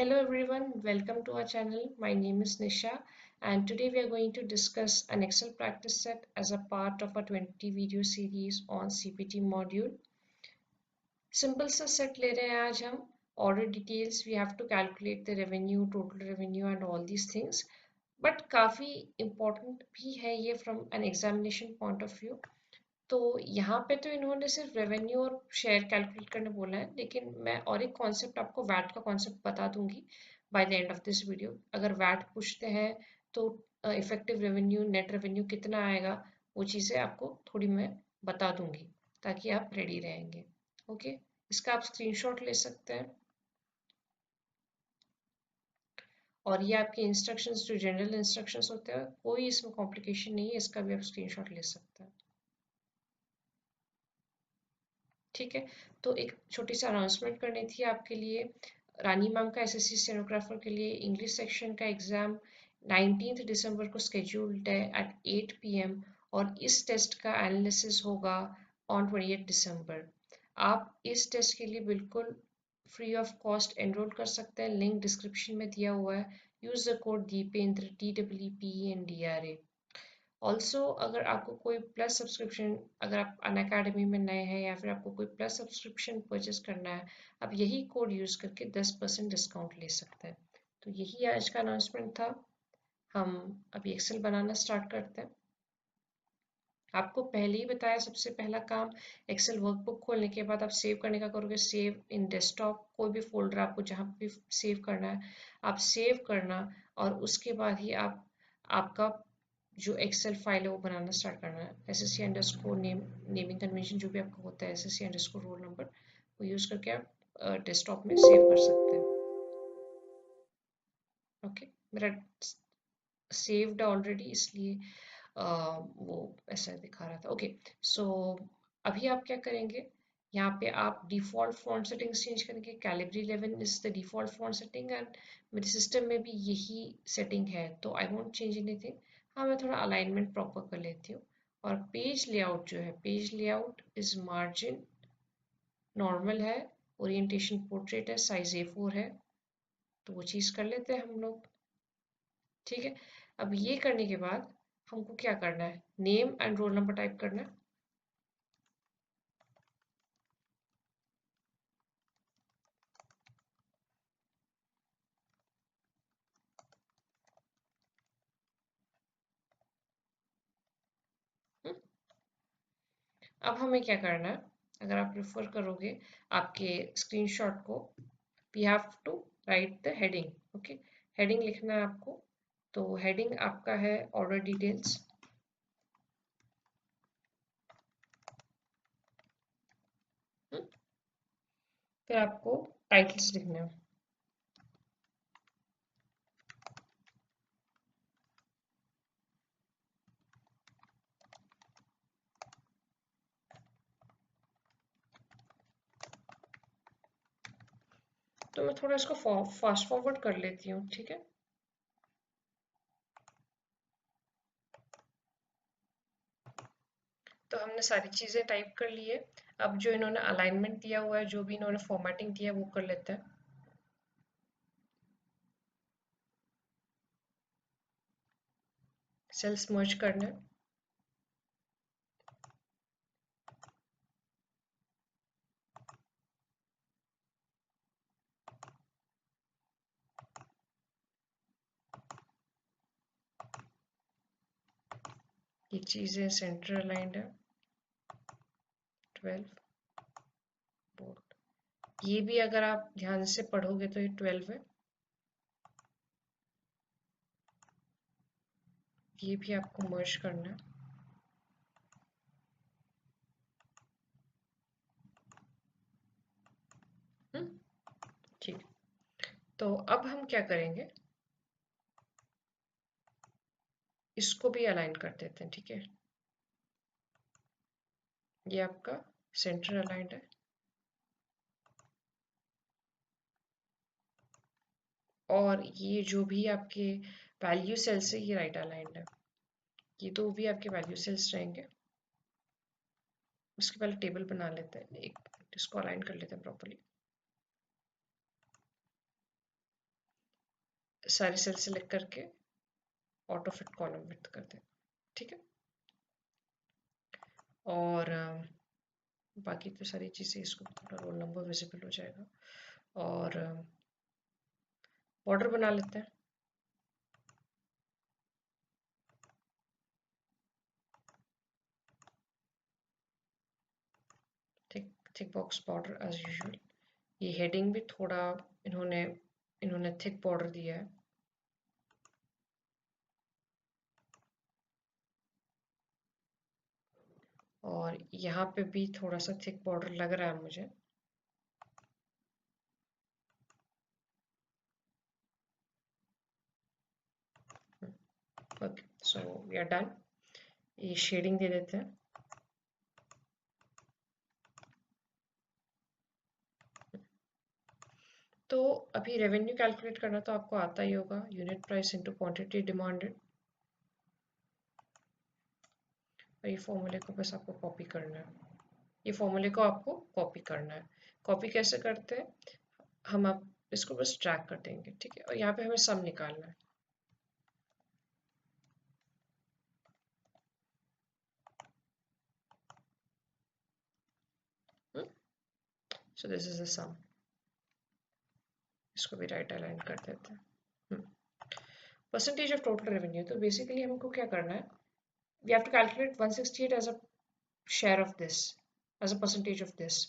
hello everyone, welcome to our channel. My name is Nisha and today we are going to discuss an Excel practice set as a part of a 20 video series on CPT module. Simple सा set ले रहे हैं आज हम. Order details, we have to calculate the revenue, total revenue and all these things. But काफ़ी important भी है ये from an examination point of view. तो यहाँ पे तो इन्होंने सिर्फ रेवेन्यू और शेयर कैलकुलेट करने बोला है, लेकिन मैं और एक कॉन्सेप्ट आपको वैट का कॉन्सेप्ट बता दूंगी by the end of this video. अगर वैट पूछते हैं तो इफेक्टिव रेवेन्यू, नेट रेवेन्यू कितना आएगा, वो चीज़ें आपको थोड़ी मैं बता दूंगी ताकि आप रेडी रहेंगे. ओके, इसका आप स्क्रीनशॉट ले सकते हैं और ये आपके इंस्ट्रक्शंस जो जनरल इंस्ट्रक्शंस होते हैं, कोई इसमें कॉम्प्लिकेशन नहीं है, इसका भी आप स्क्रीनशॉट ले सकते हैं. ठीक है, तो एक छोटी सी अनाउंसमेंट करनी थी आपके लिए. रानी मैम का एसएससी स्टेनोग्राफर के लिए इंग्लिश सेक्शन का एग्ज़ाम 19 दिसंबर को स्केड्यूल्ड है एट 8 PM और इस टेस्ट का एनालिसिस होगा ऑन 28 दिसंबर. आप इस टेस्ट के लिए बिल्कुल फ्री ऑफ कॉस्ट एनरोल कर सकते हैं, लिंक डिस्क्रिप्शन में दिया हुआ है. Use the code Deependra DEEPENDRA. Also अगर आपको कोई प्लस सब्सक्रिप्शन, अगर आप अनअकैडमी में नए हैं या फिर आपको कोई प्लस सब्सक्रिप्शन परचेस करना है, आप यही कोड यूज़ करके 10% डिस्काउंट ले सकते हैं. तो यही आज का अनाउंसमेंट था. हम अभी एक्सेल बनाना स्टार्ट करते हैं. आपको पहले ही बताया, सबसे पहला काम एक्सेल वर्कबुक खोलने के बाद आप सेव करने का करोगे. सेव इन डेस्कटॉप, कोई भी फोल्डर आपको जहाँ भी सेव करना है आप सेव करना, और उसके बाद ही आप आपका जो एक्सेल फाइल है वो बनाना स्टार्ट करना है. SSC अंडरस्कोर नेमिंग कन्वेंशन जो भी आपका होता है, SSC अंडरस्कोर रोल नंबर, वो यूज़ करके आप डेस्कटॉप में सेव कर सकते हैं. ओके, मेरा सेव्ड ऑलरेडी, इसलिए वो ऐसा दिखा रहा था. ओके, सो अभी आप क्या करेंगे, यहाँ पे आप डिफ़ॉल्ट फॉन्ट सेटिंग्स चेंज करेंगे. Calibri 11 is the default font setting and मेरे सिस्टम में भी यही सेटिंग है, तो आई वोंट चेंज एनीथिंग. हाँ, मैं थोड़ा अलाइनमेंट प्रॉपर कर लेती हूँ. और पेज लेआउट जो है, page layout is margin normal है, ओरिएंटेशन पोर्ट्रेट है, साइज A4 है, तो वो चीज़ कर लेते हैं हम लोग. ठीक है, अब ये करने के बाद हमको क्या करना है, name and roll number type करना है. हम्म? अब हमें क्या करना है, अगर आप प्रेफर करोगे आपके स्क्रीनशॉट को, we have to write the heading. Okay, heading लिखना है आपको. तो हेडिंग आपका है ऑर्डर डिटेल्स. फिर आपको टाइटल्स लिखना है. तो मैं थोड़ा इसको फास्ट फॉरवर्ड कर लेती हूँ. ठीक है, तो हमने सारी चीज़ें टाइप कर ली है. अब जो इन्होंने अलाइनमेंट दिया हुआ है, जो भी इन्होंने फॉर्मेटिंग दिया है, वो कर लेते हैं. सेल्स मर्ज करना है. ये चीज़ें सेंटर अलाइंड है. 12 बोर्ड, ये भी अगर आप ध्यान से पढ़ोगे तो ये 12 है. ये भी आपको मर्ज करना है. ठीक, तो अब हम क्या करेंगे, इसको भी अलाइन कर देते हैं. ठीक है, ये आपका सेंटर अलाइंड है और ये जो भी आपके वैल्यू सेल्स है ये राइट अलाइंड है. ये दो भी आपके वैल्यू सेल्स रहेंगे. उसके पहले टेबल बना लेते हैं, एक इसको अलाइन कर लेते हैं प्रॉपर्ली. सारे सेल सेलेक्ट करके ऑटो फिट कॉलम विड्थ कर दें, ठीक है। और बाकी तो सारी चीज़ें, इसको थोड़ा रोल नंबर विजिबल हो जाएगा। और बॉर्डर बना लेते हैं। Thick thick box border as usual. ये हेडिंग भी थोड़ा इन्होंने इन्होंने थिक बॉर्डर दिया है। और यहाँ पे भी थोड़ा सा थिक बॉर्डर लग रहा है मुझे। Okay, so we are done. ये शेडिंग दे देते हैं। तो अभी रेवेन्यू कैलकुलेट करना तो आपको आता ही होगा, unit price into quantity demanded. और ये फॉर्मूले को बस आपको कॉपी करना है। ये फॉर्मूले को आपको कॉपी करना है। कॉपी कैसे करते हैं, हम आप इसको बस ट्रैक कर देंगे, ठीक है। और यहाँ पे हमें सम निकालना है। So this is the sum. इसको भी राइट अलाइन कर देते हैं। परसेंटेज ऑफ टोटल रेवेन्यू, तो बेसिकली हमको क्या करना है, we have to calculate 168 as a share of this, as a percentage of this.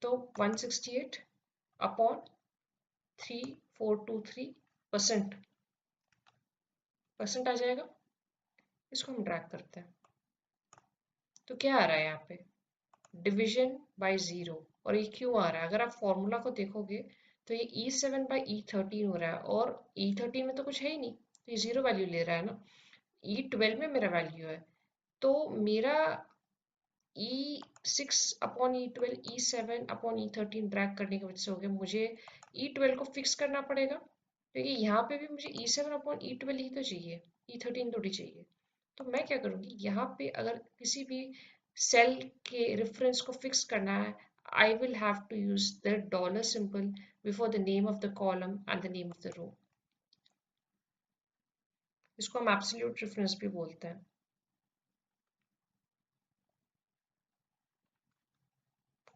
तो 168 अपॉन 3423 परसेंट आ जाएगा। इसको हम ड्रैग करते हैं। तो क्या आ रहा है यहाँ पे, डिविजन बाय जीरो। और ये क्यों आ रहा है, अगर आप फॉर्मूला को देखोगे तो ये E7/E13 हो रहा है, और E13 में तो कुछ है ही नहीं, तो ये जीरो वैल्यू ले रहा है ना। E12 में मेरा वैल्यू है, तो मेरा E6/E12 E7/E13 ड्रैग करने की वजह से हो गया। मुझे E12 को फिक्स करना पड़ेगा, क्योंकि यहाँ पे भी मुझे E7/E12 ही तो चाहिए, E13 थोड़ी चाहिए। तो मैं क्या करूँगी, यहाँ पे अगर किसी भी सेल के रेफरेंस को फिक्स करना है, I will have to use the dollar symbol before the name of the column and the name of the row. इसको हम एब्सोल्यूट रेफरेंस भी बोलते हैं।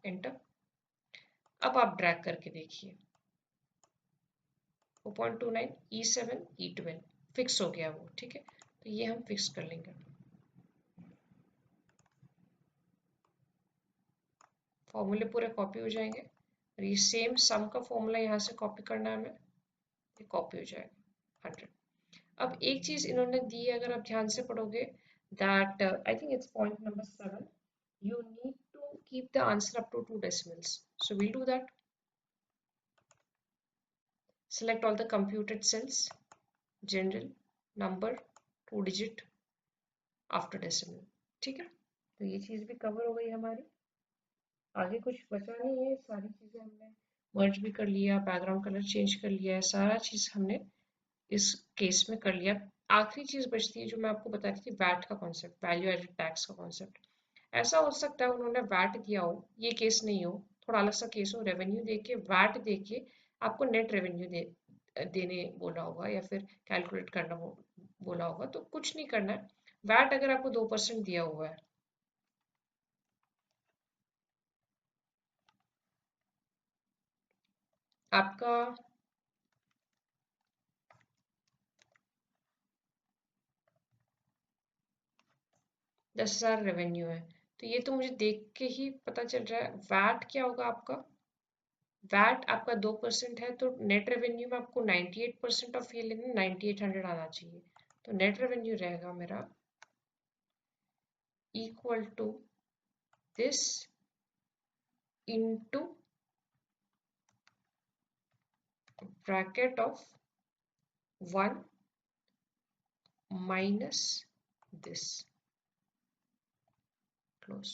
एंटर। अब आप ड्रैग करके देखिए, 4.29 E7 E12 फिक्स हो गया वो, ठीक है। तो ये हम फिक्स कर लेंगे। फॉर्मूले पूरे कॉपी हो जाएंगे, और ये सेम सम का फॉर्मूला यहाँ से कॉपी करना है हमें, ये कॉपी हो जाएगा 100। अब एक चीज इन्होंने दी है, अगर आप ध्यान से पढ़ोगे, that I think it's point number 7, you need to keep the answer up to 2 decimals. So we'll do that. Select all the computed cells, general, number, 2 digit, after decimal, ठीक है। तो ये चीज भी कवर हो गई हमारी। आगे कुछ बचा नहीं है, सारी चीजें हमने मर्ज भी कर लिया, बैकग्राउंड कलर चेंज कर लिया है, सारा चीज हमने इस केस में कर लिया। आखिरी चीज बचती है जो मैं आपको बता रही थी, वैट का कॉन्सेप्ट, वैल्यू एडेड टैक्स का कॉन्सेप्ट। ऐसा हो सकता है उन्होंने वैट दिया हो, ये केस नहीं हो, थोड़ा अलग सा केस हो, रेवेन्यू देके वैट देके आपको नेट रेवेन्यू देने बोला होगा, या फिर कैलकुलेट करना बोला होगा। तो कुछ नहीं करना है, वैट अगर आपको 2% दिया हुआ है, आपका 10,000 रेवेन्यू है, तो ये तो मुझे देख के ही पता चल रहा है वैट क्या होगा आपका। वैट आपका 2% है, तो नेट रेवेन्यू में आपको 98% ऑफ ये लेना, 9800 आना चाहिए। तो नेट रेवेन्यू रहेगा मेरा equal to this into bracket of 1 minus this, close.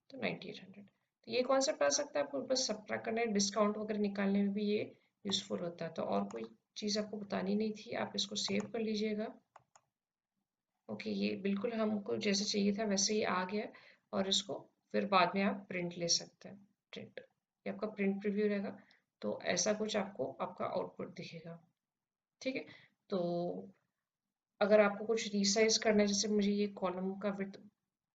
तो 9800। तो ये कॉन्सेप्ट आ सकता है आपको, बस सब्ट्रैक्ट करना है, डिस्काउंट वगैरह निकालने में भी ये यूजफुल होता है। तो और कोई चीज़ आपको बतानी नहीं थी, आप इसको सेव कर लीजिएगा। ओके, ये बिल्कुल हमको जैसे चाहिए था वैसे ही आ गया। और इसको फिर बाद में आप प्रिंट ले सकते हैं, प्रिंट, ये आपका प्रिंट प्रीव्यू रहेगा। तो ऐसा कुछ आपको आपका आउटपुट दिखेगा, ठीक है। तो अगर आपको कुछ रिसाइज करना है, जैसे मुझे ये कॉलम का विड्थ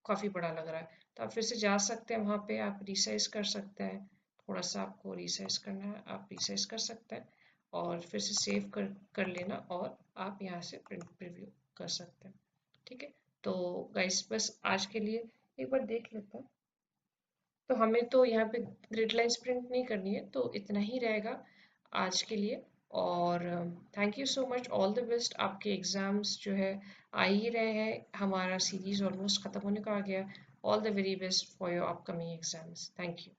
काफ़ी बड़ा लग रहा है, तो आप फिर से जा सकते हैं वहाँ पे, आप रिसाइज कर सकते हैं। थोड़ा सा आपको रिसाइज करना है, आप रिसाइज कर सकते हैं और फिर से सेव कर लेना, और आप यहाँ से प्रिंट प्रीव्यू कर सकते हैं। ठीक है। तो गाइस बस आज के लिए एक बार देख लेते हैं। तो हमें तो यहाँ पे ग्रिड लाइंस प्रिंट नहीं करनी है, तो इतना ही रहेगा आज के लिए। और thank you so much, all the best. आपके एग्ज़ाम्स जो है आ ही रहे हैं, हमारा सीरीज़ ऑलमोस्ट ख़त्म होने को आ गया। All the very best for your upcoming exams. Thank you.